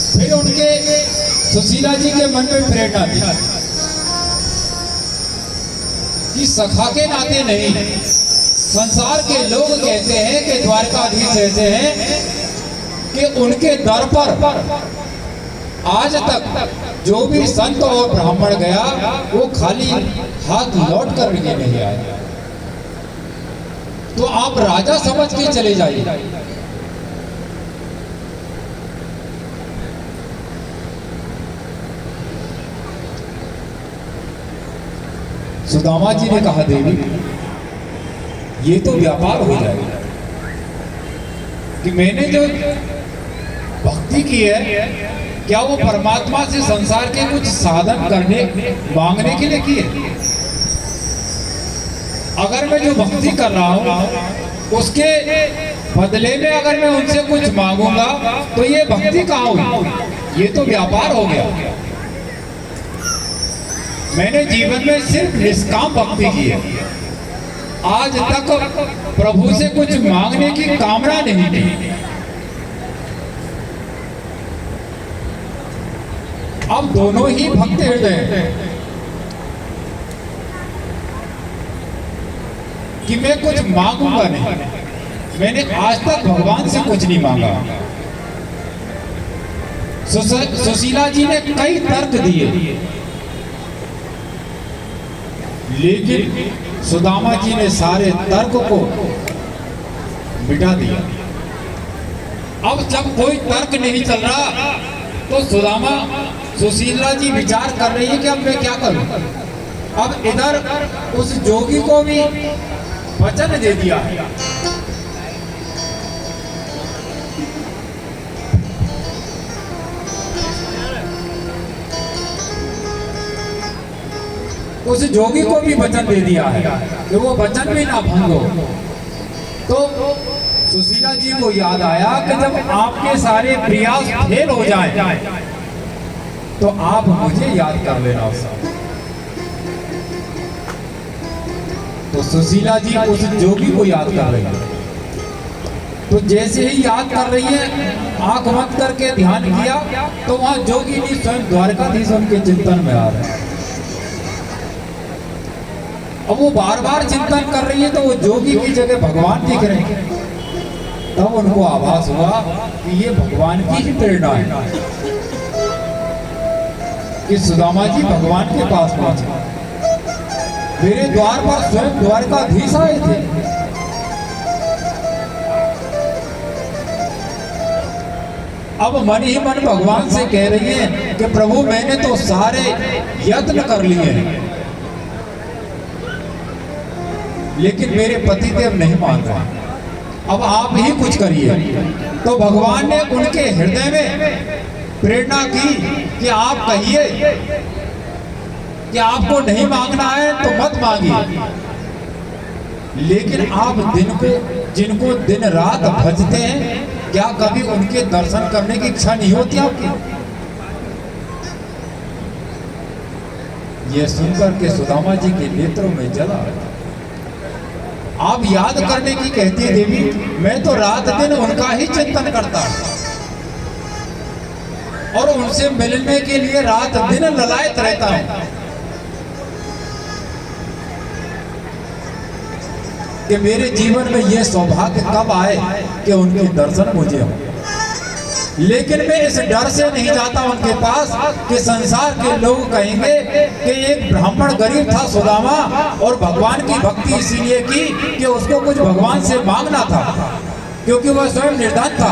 फिर उनके सुशीला जी के मन में प्रेरणा थी कि सखा के नाते नहीं, संसार के लोग कहते हैं कि द्वारकाधीश ऐसे हैं कि उनके दर पर आज तक जो भी संत और ब्राह्मण गया वो खाली हाथ लौट कर के नहीं आया। तो आप राजा समझ के चले जाइए। सुदामा जी ने कहा, देवी ये तो व्यापार हो जाएगा कि मैंने जो भक्ति की है क्या वो परमात्मा से संसार के कुछ साधन करने मांगने के लिए की है? अगर मैं जो भक्ति कर रहा हूं उसके बदले में अगर मैं उनसे कुछ मांगूंगा तो ये भक्ति कहाँ हुई? ये तो व्यापार हो गया। मैंने जीवन में सिर्फ निष्काम भक्ति की है, आज तक प्रभु से कुछ मांगने की कामना नहीं थी। अब दोनों ही भक्त हृदय हैं कि मैं कुछ मांगूंगा नहीं। मैंने आज तक भगवान से कुछ नहीं मांगा। सुशीला जी ने कई तर्क दिए, लेकिन सुदामा जी ने सारे तर्क को मिटा दिया। अब जब कोई तर्क नहीं चल रहा तो सुशीला जी विचार कर रही है कि अब मैं क्या करूं। अब इधर उस जोगी को भी वचन दे दिया, उस जोगी को भी वचन दे दिया है कि वो वचन भी ना भंग हो। तो सुशीला जी को याद आया कि जब आपके सारे प्रयास फेल हो जाए तो आप मुझे याद कर लेना। तो सुशीला जी उस जोगी को याद कर रही है। तो जैसे ही याद कर रही है, आंख बंद करके ध्यान किया तो वहां जोगी जी स्वयं द्वारकाधीश उनके चिंतन में आ रहे हैं। अब वो बार बार चिंतन कर रही है तो वो जोगी की जगह भगवान दिख रहे हैं। तब उनको आभास हुआ कि ये भगवान की ही प्रेरणा है कि सुदामा जी भगवान के पास पहुंचे। मेरे द्वार पर स्वयं द्वारकाधीश आए थे। अब मन ही मन भगवान से कह रही है कि प्रभु मैंने तो सारे यत्न कर लिए हैं, लेकिन मेरे पतिदेव नहीं मान रहे, अब आप ही कुछ करिए। तो भगवान ने उनके हृदय में प्रेरणा की कि आप कहिए कि आपको नहीं मांगना है तो मत मांगिए, लेकिन आप जिनको दिन रात भजते हैं क्या कभी उनके दर्शन करने की इच्छा नहीं होती आपकी? ये सुनकर के सुदामा जी के नेत्रों में जला। आप याद करने की कहती है देवी, मैं तो रात दिन उनका ही चिंतन करता हूं और उनसे मिलने के लिए रात दिन ललायत रहता हूं कि मेरे जीवन में यह सौभाग्य कब आए कि उनके दर्शन मुझे हो। लेकिन मैं इस डर से नहीं जाता उनके पास कि संसार के लोग कहेंगे कि एक ब्राह्मण गरीब था सुदामा और भगवान की भक्ति इसीलिए की कि उसको कुछ भगवान से मांगना था, क्योंकि वह स्वयं निर्धन था।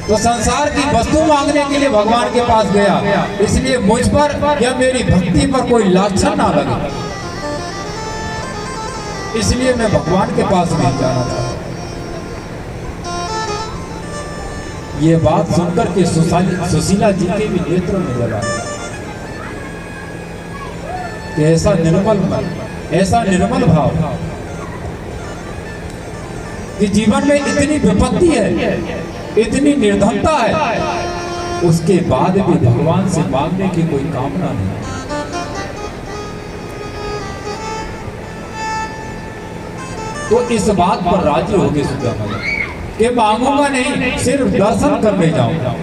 तो संसार की वस्तु मांगने के लिए भगवान के पास गया, इसलिए मुझ पर या मेरी भक्ति पर कोई लाछन ना लगे, इसलिए मैं भगवान के पास नहीं जाना चाहता। ये बात सुनकर के सुशीला जी के भी नेत्रों में जला कि ऐसा निर्मल मन, ऐसा निर्मल भाव कि जीवन में इतनी विपत्ति है, इतनी निर्धनता है, उसके बाद भी भगवान से मांगने की कोई कामना नहीं। तो इस बात पर राजी हो गए सुदामा जी कि मांगूंगा नहीं, सिर्फ दर्शन करने जाऊंगा।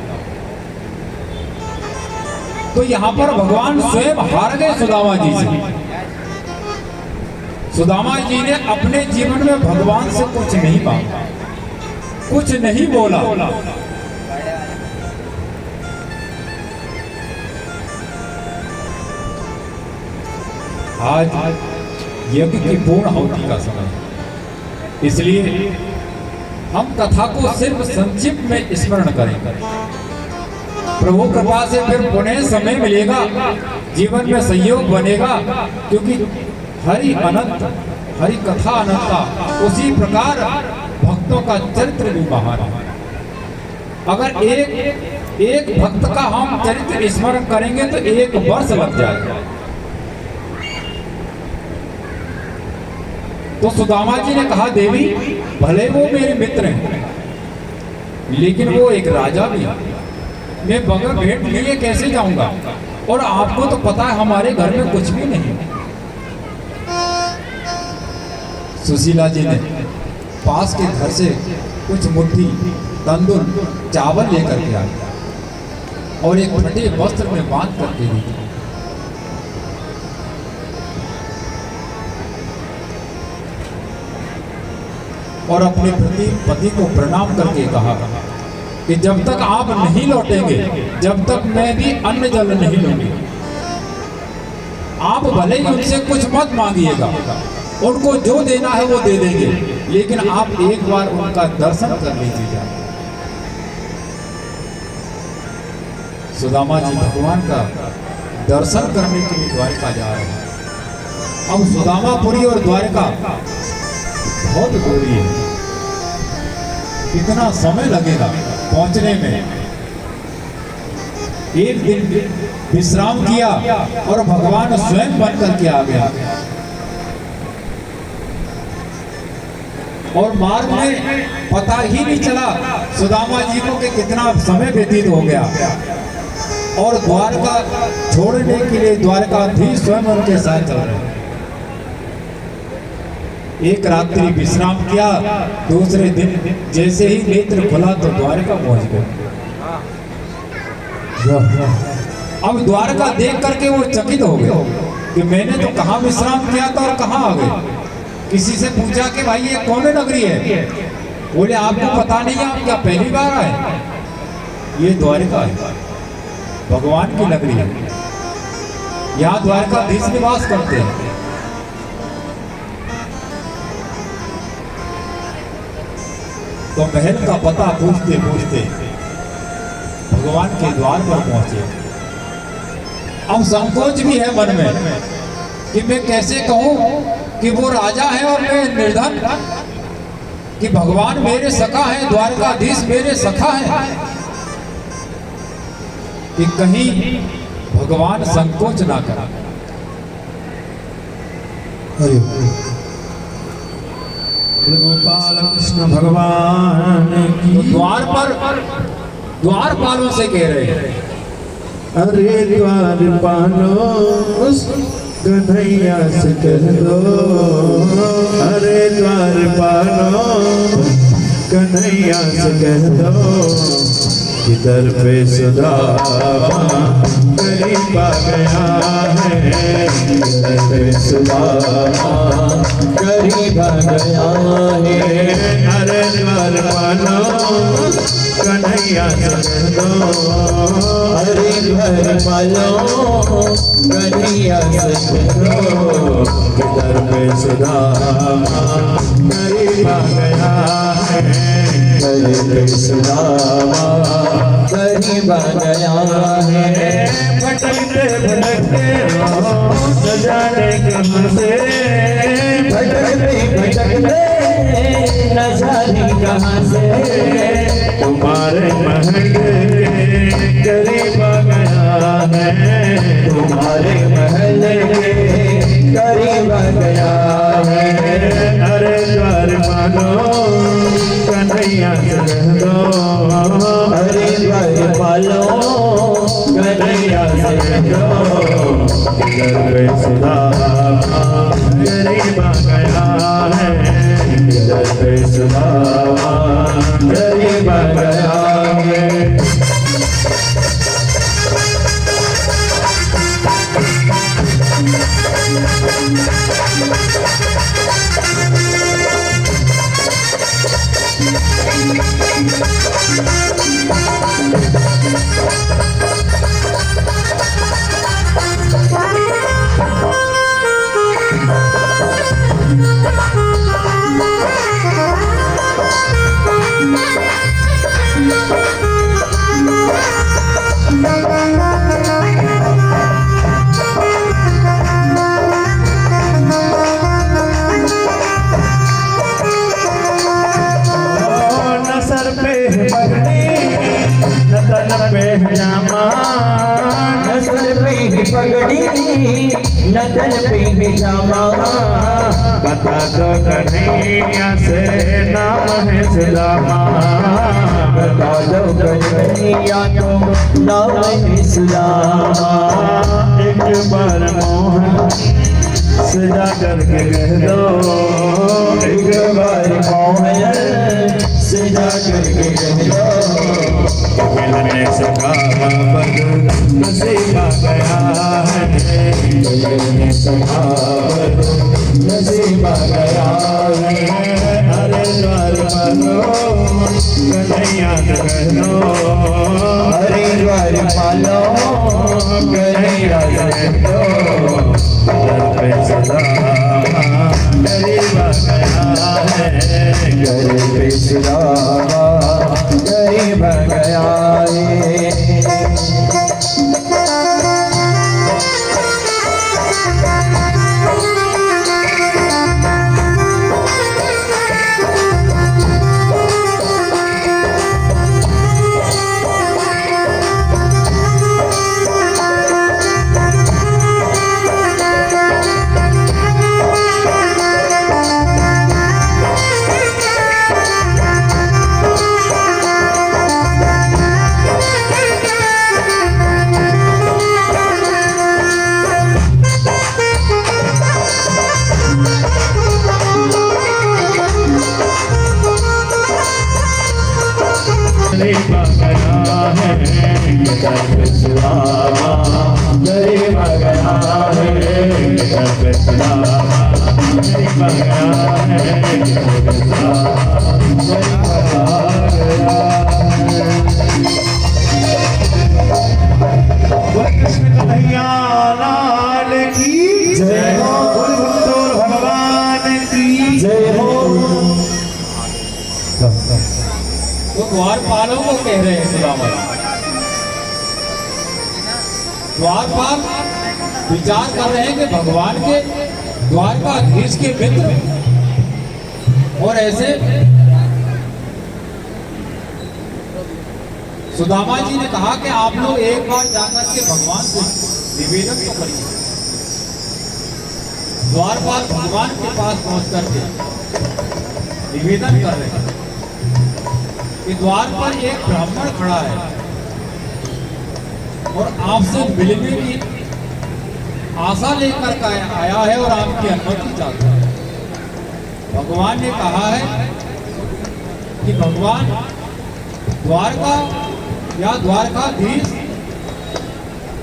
तो यहाँ पर भगवान स्वयं हार गए सुदामा जी से। सुदामा जी ने अपने जीवन में भगवान से कुछ नहीं मांगा, कुछ नहीं बोला। आज यज्ञ की पूर्ण आहुति का समय, इसलिए हम कथा को सिर्फ संक्षिप्त में स्मरण करेंगे। प्रभु कृपा से फिर पुनः समय मिलेगा, जीवन में संयोग बनेगा, क्योंकि हरि अनंत, हरि कथा अनंता। उसी प्रकार भक्तों का चरित्र भी महान है। अगर एक भक्त का हम चरित्र स्मरण करेंगे तो 1 वर्ष लग जाएगा। तो सुदामा जी ने कहा, देवी भले वो मेरे मित्र हैं, लेकिन वो एक राजा भी है। मैं बगैर भेंट लिए कैसे जाऊंगा? और आपको तो पता है हमारे घर में कुछ भी नहीं। सुशीला जी ने पास के घर से कुछ मुट्ठी तंदुर चावल लेकर के आई और एक फटे वस्त्र में बांध करके दी। और अपने पति को प्रणाम करके कहा कि जब तक आप नहीं लौटेंगे, जब तक मैं भी अन्न जल नहीं लूंगी। आप भले ही उनसे कुछ मत मांगिएगा, उनको जो देना है वो दे देंगे, लेकिन आप एक बार उनका दर्शन कर लीजिएगा। सुदामा जी भगवान का दर्शन करने के लिए द्वारका जा रहे हैं। अब सुदामापुरी और द्वारका बहुत दूरी है, कितना समय लगेगा पहुंचने में। एक दिन विश्राम किया और भगवान स्वयं बन करके आ गया। और मार्ग में पता ही नहीं चला सुदामा जी को कि कितना समय व्यतीत हो गया। और द्वारका छोड़ने के लिए द्वारकाधीश स्वयं उनके साथ चल रहे। एक रात्रि विश्राम किया, दूसरे दिन जैसे ही नेत्र खुला तो द्वारका पहुंच गए। अब द्वारका देख करके वो चकित हो गए कि मैंने तो कहाँ विश्राम किया था और कहाँ आ गए। किसी से पूछा कि भाई ये कौन नगरी है? बोले आपको पता नहीं है, आप क्या पहली बार आए? ये द्वारका है, भगवान की नगरी है। यहाँ द्वारकाधीश निवास करते हैं। तो महल का पता पूछते पूछते भगवान के द्वार पर पहुंचे। अब संकोच भी है मन में कि मैं कैसे कहूं कि वो राजा है और मैं निर्धन, कि भगवान मेरे सखा है, द्वारकाधीश मेरे सखा है, कि कहीं भगवान संकोच ना करा। गोपाल कृष्ण भगवान की। तो द्वारपालों से कह रहे हैं, अरे द्वारपालो कन्हैया से कह दो, अरे द्वारपालो कन्हैया से कह दो, इधर पे सुदामा करीब आ गया है, इधर पे सुदामा करीब आ गया है। अरे द्वारपालो कन्हैया से कह दो, अरे द्वारपालो कन्हैया से कह दो, इधर पे सुदामा करीब आ गया है, इधर पे सुदामा करीब आ गया है। भटकते भटकते न जाने कहाँ से, भटकते भटकते न जाने कहाँ से, तुम्हारे महल के करीब आ गया है, तुम्हारे महल के करीब आ गया है। अरे द्वारपालो कन्हैया से कह दो, अरे द्वारपालो कन्हैया से कह दो, इधर पे सुदामा करीब आ गया है, दर पे सुदामा गरीब गया है। पगड़ी नदन पे जामा बता दो कन्हैया से नाम है सुदामा। बता दो कन्हैया तो नाम है सुदामा। एक बार मोहन सजा करके कह दो, एक बार मोहन सजा करके कह दो। मिलने से कहावत नसीबा गया है, मिलने से कहावत नसीबा गया है। अरे द्वार पालो कन्हैया से कह दो, अरे द्वार पालो कन्हैया से कह दो। दर पे सुदामा गरीब गया है, घर पे सुदामा गरीब गया है। गरीब गया है, दर पे सुदामा गरीब गया है, दर पे सुदामा गरीब गया है, दर पे सुदामा गरीब गया है। कृष्ण कन्हैया लाल की जय हो, बोल भक्तों भगवान की जय हो। तो द्वारपालों को कह रहे हैं सुदामा जी। द्वारपाल विचार कर रहे हैं कि भगवान के द्वारकाधीश के मित्र और ऐसे सुदामा जी ने कहा कि आप लोग एक बार जाकर के भगवान से निवेदन तो करिए। द्वारपाल भगवान के पास पहुंच करके निवेदन कर रहे हैं कि द्वार पर एक ब्राह्मण खड़ा है और आपसे मिलने की आशा लेकर के आया है और आपकी अनुमति चाहता है। भगवान ने कहा है कि भगवान द्वारका या द्वारकाधीश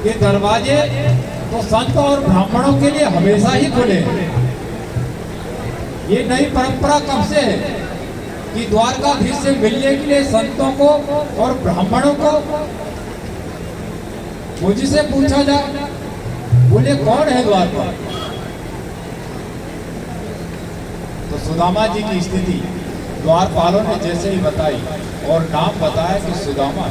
के दरवाजे तो संत और ब्राह्मणों के लिए हमेशा ही खुले हैं। ये नई परंपरा कब से है कि द्वारकाधीश से मिलने के लिए संतों को और ब्राह्मणों को मुझसे पूछा जाए, बोले कौन है द्वारपाल? तो सुदामा जी की स्थिति द्वारपालों ने जैसे ही बताई और नाम बताया कि सुदामा,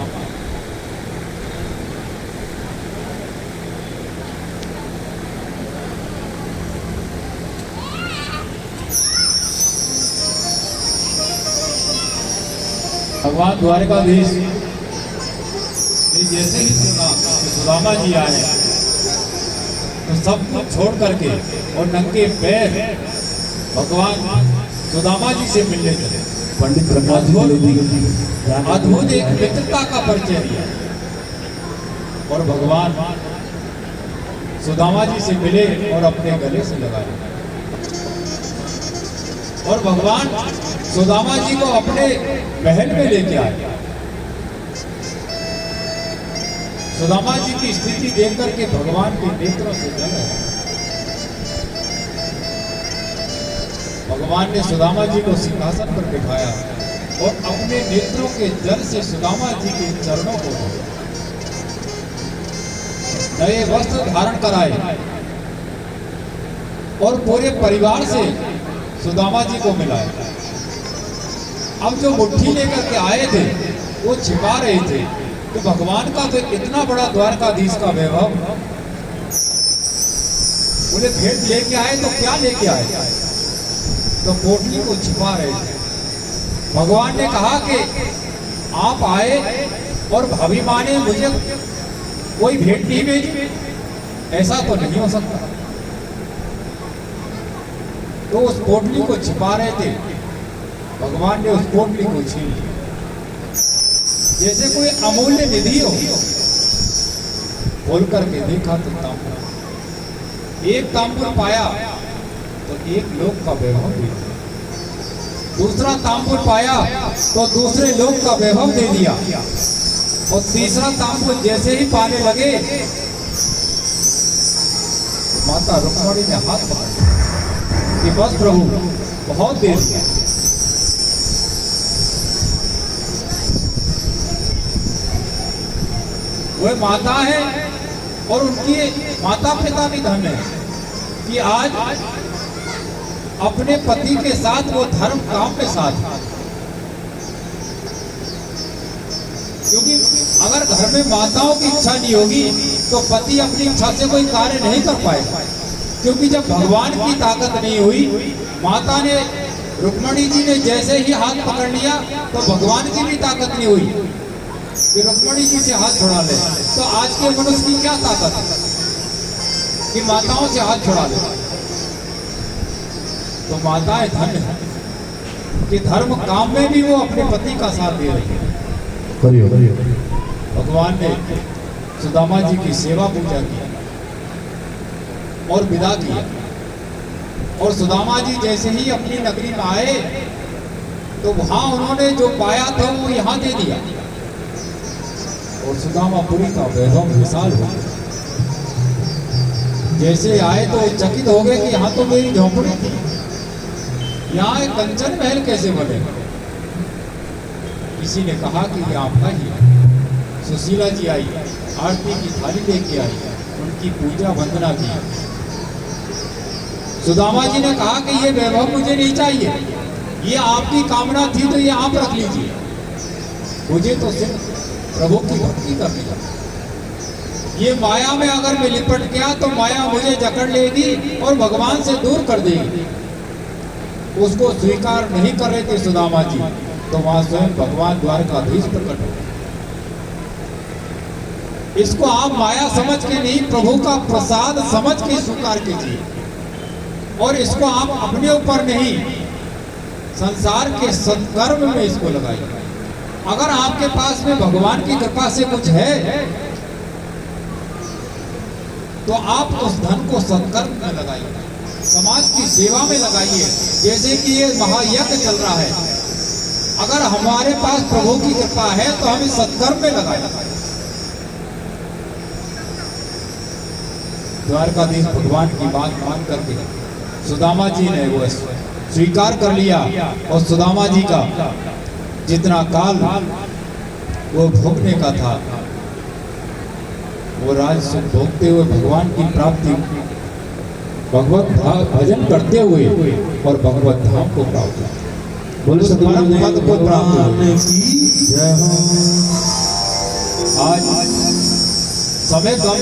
भगवान द्वारकाधीश ने जैसे ही सुना कि सुदामा जी आए तो सब कुछ छोड़ करके और नंगे पैर भगवान सुदामा जी से मिलने चले। पंडित अद्भुत एक मित्रता का परिचय दिया और भगवान सुदामा जी से मिले और अपने गले से लगाए। और भगवान सुदामा जी को अपने महल में लेके आए। सुदामा जी की स्थिति देख करके भगवान के नेत्रों से जल है। भगवान ने सुदामा जी को सिंहासन पर बिठाया और अपने नेत्रों के जल से सुदामा जी के चरणों को नए वस्त्र धारण कराए और पूरे परिवार से सुदामा जी को मिलाए। अब जो मुट्ठी लेकर के आए थे वो छिपा रहे थे कि भगवान का तो इतना बड़ा द्वारकाधीश का वैभव, बोले भेंट लेके आए तो क्या लेके आए, तो पोटली को छिपा रहे थे। भगवान ने कहा कि आप आए और भाभी माँ ने मुझे कोई भेंट नहीं भेजी, ऐसा तो नहीं हो सकता। तो उस पोटली को छिपा रहे थे, भगवान ने उस पोटली को छीन लिया जैसे कोई अमूल्य निधि हो। खोल करके देखा तो तांबुल, एक तांबुल पाया तो एक लोक का वैभव दे दिया, दूसरा तांबुल पाया तो दूसरे लोक का वैभव दे दिया, और तीसरा तांबुल जैसे ही पाने लगे माता रुक्मणी ने हाथ पकड़ा कि बस प्रभु बहुत देर किया। वह माता है और उनकी माता पिता भी धन्य है कि आज अपने पति के साथ वो धर्म काम में साथ है। क्योंकि अगर घर में माताओं की इच्छा नहीं होगी तो पति अपनी इच्छा से कोई कार्य नहीं कर पाएगा। क्योंकि जब भगवान की ताकत नहीं हुई, माता ने रुक्मणी जी ने जैसे ही हाथ पकड़ लिया तो भगवान की भी ताकत नहीं हुई कि रुक्मणी जी से हाथ छुड़ा ले। तो आज के मनुष्य की क्या ताकत है कि माताओं से हाथ छुड़ा ले। तो माताएं धन्य है कि धर्म काम में भी वो अपने पति का साथ दे रही है। भगवान ने सुदामा जी की सेवा पूजा की और विदा किया, और सुदामा जी जैसे ही अपनी नगरी में आए तो वहां उन्होंने जो पाया था वो यहाँ दे दिया, और सुदामापुरी का वैभव विशाल हो गया। जैसे आए तो चकित हो गए कि यहाँ तो मेरी झोंपड़ी थी, यहाँ एक कंचन महल कैसे बनेगा। किसी ने कहा कि ये आपका ही है। सुशीला जी आई, आरती की थाली लेके आई, उनकी पूजा वंदना की। सुदामा जी ने कहा कि ये वैभव मुझे नहीं चाहिए, ये आपकी कामना थी तो ये आप रख लीजिए, मुझे तो सिर्फ प्रभु की भक्ति करनी है। ये माया में अगर मैं लिपट गया तो माया मुझे जकड़ लेगी और भगवान से दूर कर देगी। उसको स्वीकार नहीं कर रहे थे सुदामा जी, तो वहां स्वयं भगवान द्वारकाधीश प्रकट हो। इसको आप माया समझ के नहीं, प्रभु का प्रसाद समझ के स्वीकार कीजिए, और इसको आप अपने ऊपर नहीं, संसार के सत्कर्म में इसको लगाइए। अगर आपके पास में भगवान की कृपा से कुछ है तो आप उस धन को सत्कर्म में लगाइए, समाज की सेवा में लगाइए। जैसे कि ये महायज्ञ चल रहा है, अगर हमारे पास प्रभु की कृपा है तो हम इस सत्कर्म में लगाएं। द्वारकाधीश भगवान की बात मान करके सुदामा जी ने वो स्वीकार कर लिया, और सुदामा जी का जितना काल वो भोगने का था वो राज सुख भोगते हुए भगवान की प्राप्ति, भगवत भजन करते हुए और भगवत धाम को प्राप्त बोले पद को प्राप्त। आज समय कम,